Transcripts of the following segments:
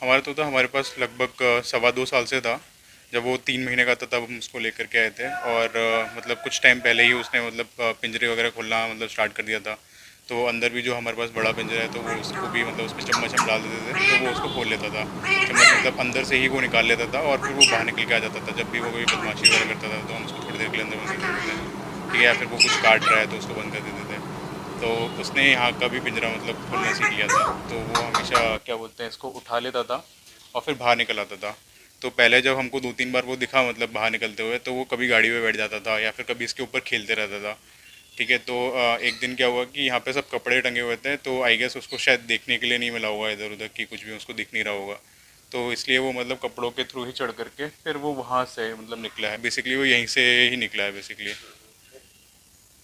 हमारा तो था, हमारे पास लगभग 2.25 साल से था। जब वो 3 महीने का था तब हम उसको लेकर के आए थे, और मतलब कुछ टाइम पहले ही उसने मतलब पिंजरे वगैरह खोलना मतलब स्टार्ट कर दिया था। तो अंदर भी जो हमारे पास बड़ा पिंजरा है तो वो उसको भी मतलब उसमें चम्मच हम डाल देते थे तो वो उसको खोल लेता था। चम्मच मतलब अंदर से ही वो निकाल लेता था और फिर वो बाहर निकल के आ जाता था। जब भी वो कोई बदमाशी वगैरह करता था तो हम उसको थोड़ी देर के लिए अंदर बंद कर देते थे, ठीक है, या फिर वो कुछ काट रहा है तो उसको बंद कर देते थे। तो उसने यहाँ का भी पिंजरा मतलब खोलना सीख लिया था। तो वो हमेशा क्या बोलते हैं इसको उठा लेता था और फिर बाहर निकल आता था। तो पहले जब हमको 2-3 बार वो दिखा मतलब बाहर निकलते हुए, तो वो कभी गाड़ी में बैठ जाता था या फिर कभी इसके ऊपर खेलते रहता था, ठीक है। तो एक दिन क्या हुआ कि यहाँ पे सब कपड़े टंगे हुए थे, तो आई गेस उसको शायद देखने के लिए नहीं मिला होगा इधर उधर कि कुछ भी उसको दिख नहीं रहा होगा। तो इसलिए वो मतलब कपड़ों के थ्रू ही चढ़ करके फिर वो वहाँ से मतलब निकला है, बेसिकली वो यहीं से ही निकला है बेसिकली।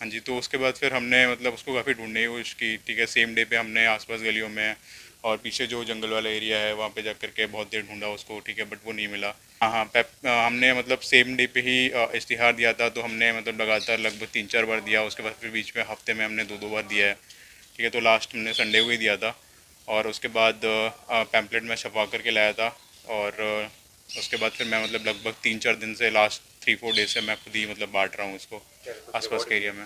हाँ जी, तो उसके बाद फिर हमने मतलब उसको काफ़ी ढूंढने की कोशिश की, ठीक है। सेम डे पे हमने आसपास गलियों में और पीछे जो जंगल वाला एरिया है वहाँ पे जा करके बहुत देर ढूंढा उसको, ठीक है, बट वो नहीं मिला। हाँ हाँ, हमने मतलब सेम डे पे ही इश्तिहार दिया था, तो हमने मतलब लगातार लगभग 3-4 बार दिया। उसके बाद फिर बीच में हफ्ते में हमने 2-2 बार दिया है, ठीक है। तो लास्ट हमने संडे को ही दिया था, और उसके बाद पैम्पलेट में छपवा करके लाया था। और उसके बाद फिर मैं मतलब लगभग 3-4 दिन से, लास्ट 3-4 डेज से मैं खुद ही मतलब बांट रहा हूँ इसको आसपास के एरिया में।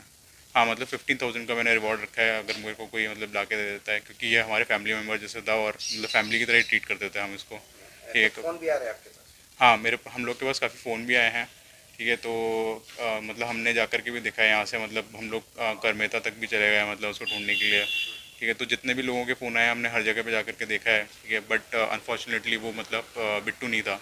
हाँ, मतलब 15,000 का मैंने रिवॉर्ड रखा है अगर मेरे को कोई मतलब ला के दे देता है, क्योंकि ये हमारे फैमिली मेम्बर जैसे था और मतलब फैमिली की तरह ही ट्रीट करते थे हम इसको। एक फोन भी आ रहे हैं आपके पास? हाँ, मेरे हम लोग के पास काफ़ी फ़ोन भी आए हैं, ठीक है। तो मतलब हमने जा कर के भी देखा है यहाँ से, मतलब हम लोग करमेता तक भी चले गए मतलब उसको ढूंढने के लिए, ठीक है। तो जितने भी लोगों के फ़ोन आए हमने हर जगह पे जा कर के देखा है, ठीक है, बट अनफॉर्चुनेटली वो मतलब बिट्टू नहीं था।